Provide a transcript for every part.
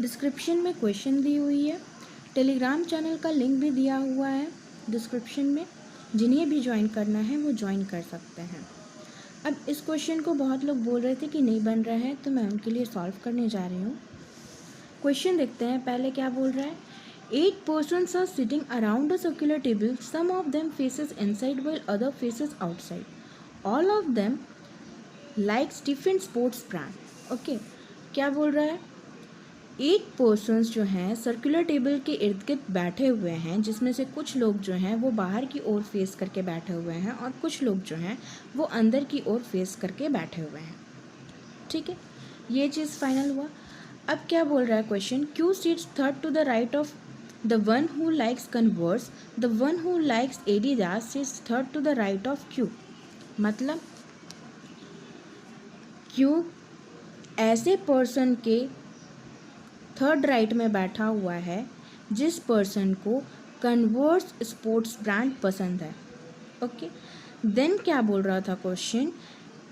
Description में question दी हुई है, टेलीग्राम चैनल का लिंक भी दिया हुआ है डिस्क्रिप्शन में, जिन्हें भी ज्वाइन करना है वो ज्वाइन कर सकते हैं। अब इस क्वेश्चन को बहुत लोग बोल रहे थे कि नहीं बन रहा है, तो मैं उनके लिए सॉल्व करने जा रही हूँ। क्वेश्चन देखते हैं पहले क्या बोल रहा है। 8 persons are sitting around a circular table. Some of them faces inside while other faces outside. All of them likes different sports brand. Okay, क्या बोल रहा है। 8 पर्सनस जो हैं सर्कुलर टेबल के इर्द गिर्द बैठे हुए हैं, जिसमें से कुछ लोग जो हैं वो बाहर की ओर फेस करके बैठे हुए हैं और कुछ लोग जो हैं वो अंदर की ओर फेस करके बैठे हुए हैं। ठीक है, ये चीज़ फाइनल हुआ। अब क्या बोल रहा है question, Q sits third to the right of the one who likes Converse, the one who likes Adidas sits third to the right of Q. मतलब क्यू ऐसे पर्सन के थर्ड राइट में बैठा हुआ है जिस पर्सन को कन्वर्स स्पोर्ट्स ब्रांड पसंद है। ओके, देन क्या बोल रहा था क्वेश्चन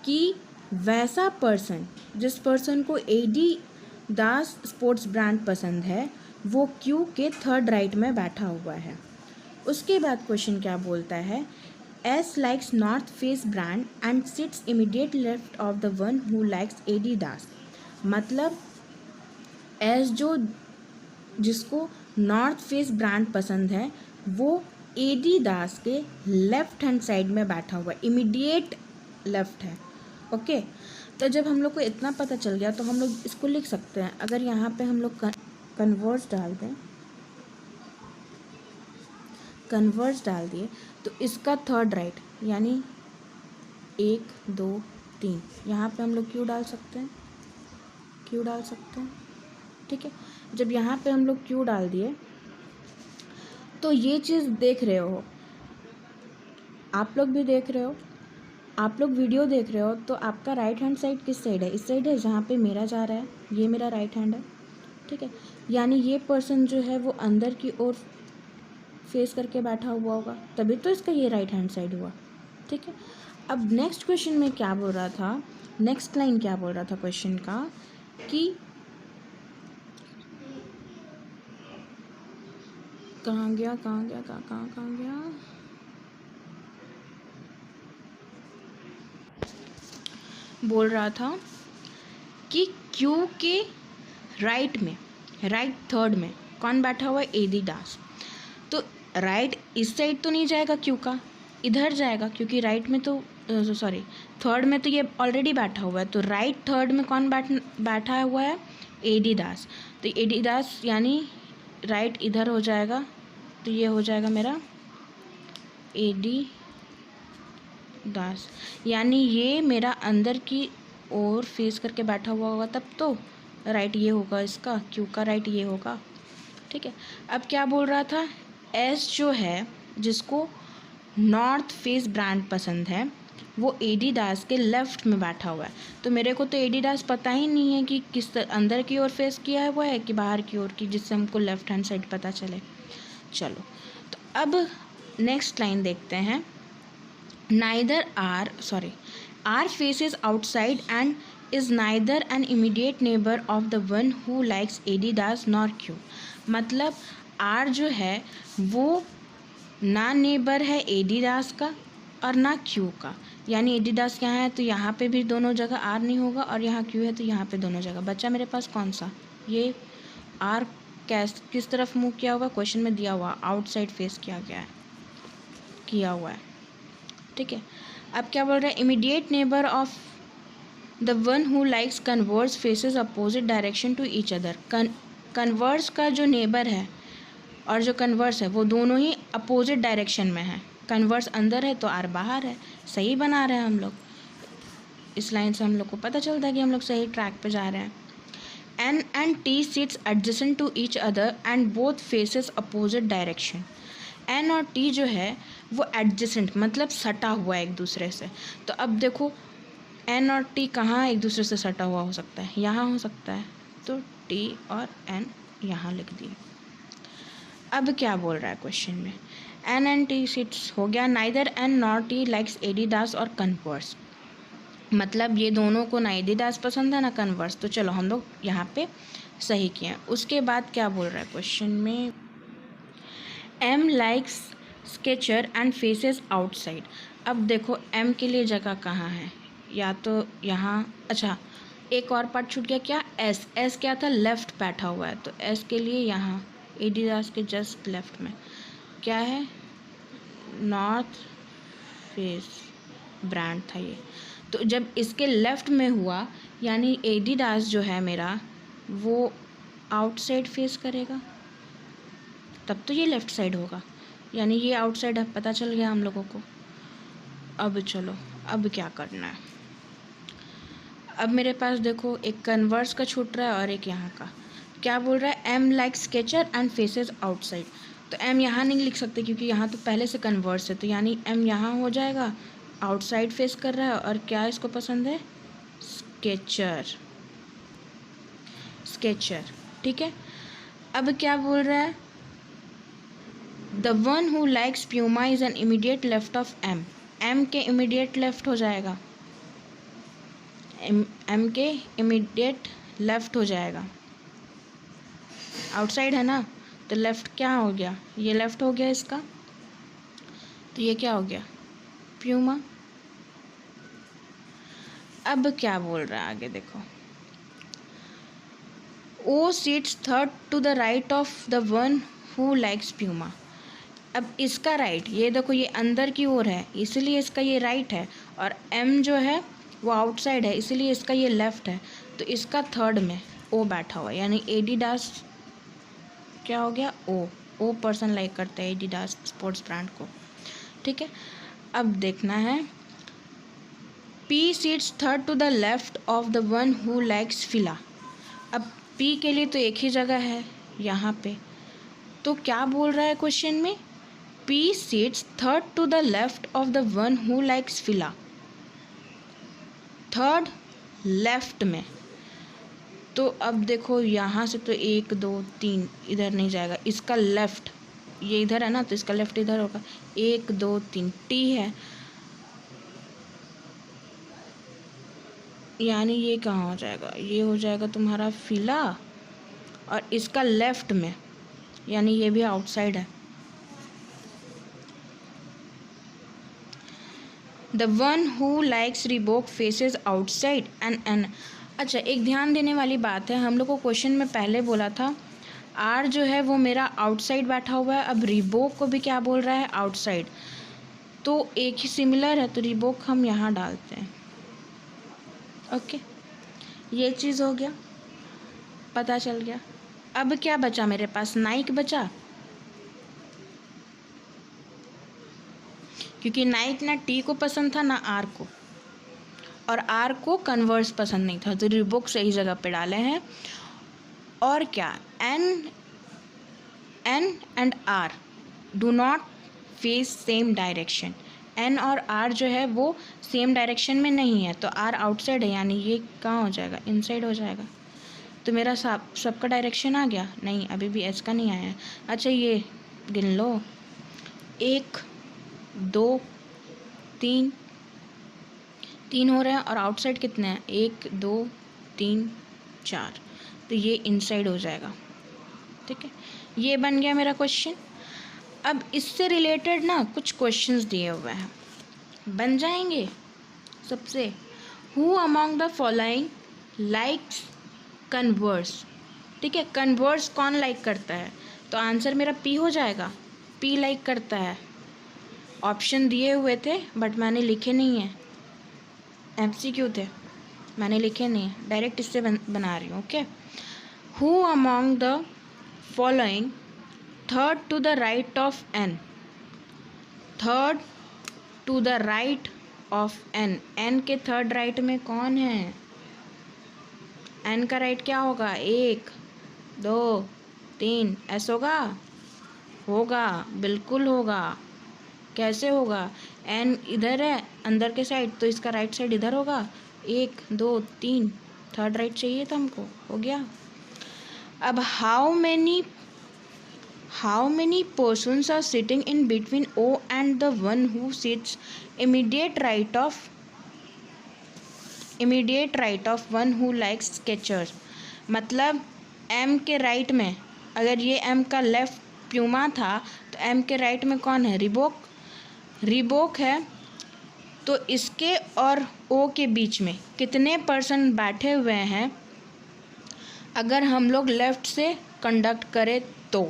कि वैसा पर्सन जिस पर्सन को एडिडास स्पोर्ट्स ब्रांड पसंद है वो क्यू के थर्ड राइट में बैठा हुआ है। उसके बाद क्वेश्चन क्या बोलता है, S likes north face brand and sits immediate left of the one who likes Adidas. मतलब एस जो जिसको नॉर्थ फेस ब्रांड पसंद है वो एडिडास के लेफ्ट हैंड साइड में बैठा हुआ है, इमीडिएट लेफ्ट है। ओके, तो जब हम लोग को इतना पता चल गया तो हम लोग इसको लिख सकते हैं। अगर यहाँ पे हम लोग कन्वर्स डाल दें, कन्वर्स डाल दिए तो इसका थर्ड राइट यानी 1 2 3, यहाँ पे हम लोग क्यू डाल सकते हैं, क्यू डाल सकते हैं। ठीक है, जब यहाँ पे हम लोग क्यू डाल दिए तो ये चीज़ देख रहे हो, आप लोग भी देख रहे हो, आप लोग वीडियो देख रहे हो, तो आपका राइट हैंड साइड किस साइड है, इस साइड है जहाँ पे मेरा जा रहा है, ये मेरा राइट हैंड है। ठीक है, यानी ये पर्सन जो है वो अंदर की ओर फेस करके बैठा हुआ होगा, तभी तो इसका ये राइट हैंड साइड हुआ। ठीक है, अब नेक्स्ट क्वेश्चन में क्या बोल रहा था, नेक्स्ट लाइन क्या बोल रहा था क्वेश्चन का कि कहाँ गया बोल रहा था कि क्यू के राइट में, राइट थर्ड में कौन बैठा हुआ है, एडिडास। तो राइट इस साइड तो नहीं जाएगा क्यू का, इधर जाएगा, क्योंकि राइट में तो सॉरी थर्ड में तो ये ऑलरेडी बैठा हुआ है। तो राइट थर्ड में कौन बैठा हुआ है, एडिडास। तो एडिडास यानी राइट इधर हो जाएगा, तो ये हो जाएगा मेरा एडिडास, यानी ये मेरा अंदर की ओर फेस करके बैठा हुआ होगा, तब तो राइट ये होगा, इसका क्यू का राइट ये होगा। ठीक है, अब क्या बोल रहा था, एस जो है जिसको नॉर्थ फेस ब्रांड पसंद है वो एडिडास के लेफ्ट में बैठा हुआ है। तो मेरे को तो एडिडास पता ही नहीं है कि किस अंदर की ओर फेस किया हुआ है कि बाहर की ओर की, जिससे हमको लेफ्ट हैंड साइड पता चले। चलो, तो अब नेक्स्ट लाइन देखते हैं। Neither R faces outside and is neither an immediate neighbour of the one who likes Adidas nor Q. मतलब आर जो है वो ना नेबर है एडिडास का और ना क्यू का, यानी एडिडास यहाँ है तो यहाँ पे भी दोनों जगह आर नहीं होगा, और यहाँ क्यू है तो यहाँ पे दोनों जगह। बच्चा मेरे पास कौन सा, ये आर किस तरफ मूव किया हुआ, क्वेश्चन में दिया हुआ आउटसाइड फेस किया हुआ है। ठीक है, अब क्या बोल रहा है, immediate neighbour of the one who likes Converse faces opposite direction to each other. Converse का जो नेबर है और जो कन्वर्स है वो दोनों ही अपोजिट डायरेक्शन में है। कन्वर्स अंदर है तो आर बाहर है। सही बना रहे हैं हम लोग, इस लाइन से हम लोग को पता चलता है कि हम लोग सही ट्रैक पे जा रहे हैं। N and T sits adjacent to each other and both faces opposite direction. N और टी जो है वो एडजेसेंट मतलब सटा हुआ है एक दूसरे से। तो अब देखो एन और टी कहाँ एक दूसरे से सटा हुआ हो सकता है, यहाँ हो सकता है, तो टी और एन यहाँ लिख दिए। अब क्या बोल रहा है क्वेश्चन में, एन एंड टी सीट्स हो गया, neither N nor T likes Adidas और कन्वर्स। मतलब ये दोनों को ना एडिडास पसंद है ना कन्वर्स। तो चलो हम लोग यहाँ पे सही किया। उसके बाद क्या बोल रहा है क्वेश्चन में, M likes Skecher and faces outside. अब देखो एम के लिए जगह कहाँ है, या तो यहाँ, अच्छा एक और पार्ट छूट गया, क्या एस, एस क्या था, लेफ्ट बैठा हुआ है, तो एस के लिए यहाँ एडिडास के जस्ट लेफ्ट में क्या है, नॉर्थ फेस ब्रांड था ये। तो जब इसके लेफ्ट में हुआ यानी एडिडास जो है मेरा वो आउटसाइड फेस करेगा, तब तो ये लेफ़्ट साइड होगा, यानी ये आउटसाइड है, पता चल गया हम लोगों को। अब चलो अब क्या करना है, अब मेरे पास देखो एक कन्वर्स का छूट रहा है और एक यहाँ का। क्या बोल रहा है, am like sketcher and faces outside. तो एम यहाँ नहीं लिख सकते क्योंकि यहाँ तो पहले से कन्वर्स है, तो यानी एम यहाँ हो जाएगा, आउटसाइड फेस कर रहा है, और क्या इसको पसंद है, स्केचर, स्केचर, ठीक है। अब क्या बोल रहा है, the one who likes Puma is an immediate left of M. M के इमीडिएट लेफ्ट हो जाएगा, एम के इमीडिएट लेफ्ट हो जाएगा, आउटसाइड है ना, तो लेफ्ट क्या हो गया, ये लेफ्ट हो गया इसका, तो ये क्या हो गया, प्यूमा। अब क्या बोल रहा है आगे देखो, O sits third to the right of the one who likes Puma. अब इसका राइट, ये देखो ये अंदर की ओर है इसलिए इसका ये राइट है, और एम जो है वो आउटसाइड है इसलिए इसका ये लेफ़्ट है, तो इसका थर्ड में ओ बैठा हुआ है, यानी एडिडास क्या हो गया, ओ पर्सन लाइक करते हैं एडिडास स्पोर्ट्स ब्रांड को, ठीक है। अब देखना है, P sits third to the left of the one who likes Fila. अब पी के लिए तो एक ही जगह है यहाँ पे, तो क्या बोल रहा है क्वेश्चन में, P sits third to the left of the one who likes Fila, third left में। तो अब देखो यहाँ से तो 1 2 3 इधर नहीं जाएगा, इसका लेफ्ट ये इधर है ना, तो इसका लेफ्ट इधर होगा, 1 2 3 टी है, यानी ये कहाँ हो जाएगा, ये हो जाएगा तुम्हारा फिला, और इसका लेफ्ट में यानी ये भी आउटसाइड है, the one who likes Reebok faces outside and N. अच्छा एक ध्यान देने वाली बात है, हम लोग को क्वेश्चन में पहले बोला था आर जो है वो मेरा आउटसाइड बैठा हुआ है, अब रिबोक को भी क्या बोल रहा है, आउटसाइड, तो एक ही सिमिलर है, तो रिबोक हम यहाँ डालते हैं, ओके। ये चीज़ हो गया, पता चल गया। अब क्या बचा मेरे पास, नाइक बचा, क्योंकि नाइक ना टी को पसंद था ना आर को, और आर को कन्वर्स पसंद नहीं था, तो रिबोक सही जगह पे डाले हैं। और क्या, N and R do not face same direction, N और आर जो है वो सेम डायरेक्शन में नहीं है, तो आर आउटसाइड है, यानी ये कहाँ हो जाएगा, इनसाइड हो जाएगा। तो मेरा सबका डायरेक्शन आ गया, नहीं अभी भी एस का नहीं आया है। अच्छा ये गिन लो, 1 2 3 3 हो रहे हैं, और आउटसाइड कितने हैं, 1 2 3 4, तो ये इनसाइड हो जाएगा, ठीक है। ये बन गया मेरा क्वेश्चन। अब इससे रिलेटेड ना कुछ क्वेश्चंस दिए हुए हैं, बन जाएंगे सबसे, who among the following likes converse, ठीक है, कन्वर्स कौन लाइक करता है, तो आंसर मेरा पी हो जाएगा, पी लाइक करता है। ऑप्शन दिए हुए थे बट मैंने लिखे नहीं है, MCQ थे मैंने लिखे नहीं है, डायरेक्ट इससे बना रही हूँ, okay. Who among the following third to the right of N, third to the right of N, N के थर्ड राइट में कौन है, एन का राइट क्या होगा, 1 2 3 ऐसा होगा, बिल्कुल होगा। कैसे होगा, एन इधर है अंदर के साइड, तो इसका राइट साइड इधर होगा, 1 2 3 थर्ड राइट चाहिए था हमको, हो गया। अब how many persons are sitting in between O and the one who sits immediate right of one who likes Skechers, मतलब एम के राइट में, अगर ये एम का लेफ्ट प्यूमा था तो एम के राइट में कौन है? रिबोक है। तो इसके और ओ के बीच में कितने पर्सन बैठे हुए हैं अगर हम लोग लेफ़्ट से कंडक्ट करें तो?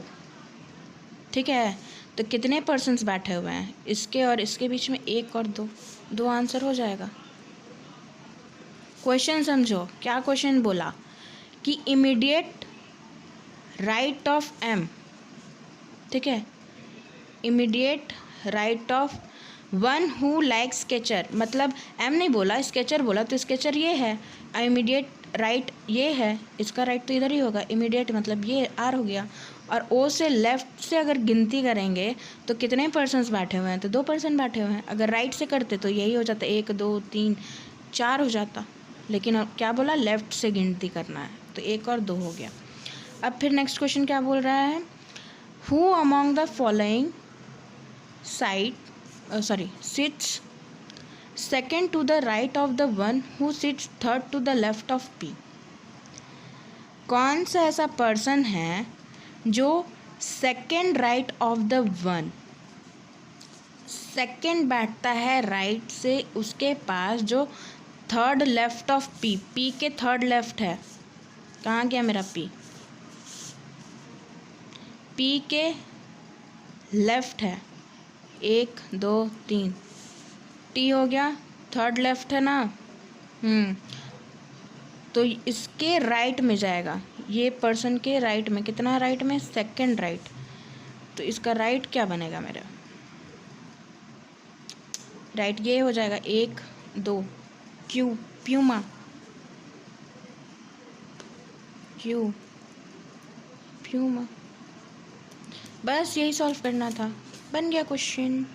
ठीक है, तो कितने पर्सन्स बैठे हुए हैं? इसके और इसके बीच में एक और दो आंसर हो जाएगा। क्वेश्चन समझो, क्या क्वेश्चन बोला कि इमीडिएट राइट ऑफ एम, ठीक है, immediate right of one who like sketcher, मतलब एम नहीं बोला, स्केचर बोला, तो स्केचर ये है, इमीडिएट राइट ये है, इसका राइट तो इधर ही होगा, इमीडिएट मतलब ये आर हो गया। और ओ से लेफ़्ट से अगर गिनती करेंगे तो कितने पर्सन्स बैठे हुए हैं? तो 2 पर्सन बैठे हुए हैं। अगर राइट से करते तो यही हो जाता, 1 2 3 4 हो जाता, लेकिन अब क्या बोला? लेफ़्ट से गिनती करना है, तो 1 और 2 हो गया। अब फिर नेक्स्ट क्वेश्चन क्या बोल रहा है? Who among the following sits second to the right of the one who sits third to the left of P? कौन सा ऐसा पर्सन है जो second right of the one, second बैठता है राइट से उसके पास, जो third left of P, P के थर्ड लेफ्ट है। कहाँ गया मेरा पी? पी के लेफ्ट है, 1 2 3, टी हो गया, थर्ड लेफ्ट है ना। तो इसके राइट में जाएगा, ये पर्सन के राइट में, कितना राइट में? Second right. तो इसका राइट क्या बनेगा मेरा? राइट ये हो जाएगा 1 2, प्यूमा, बस यही सॉल्व करना था, बन गया क्वेश्चन।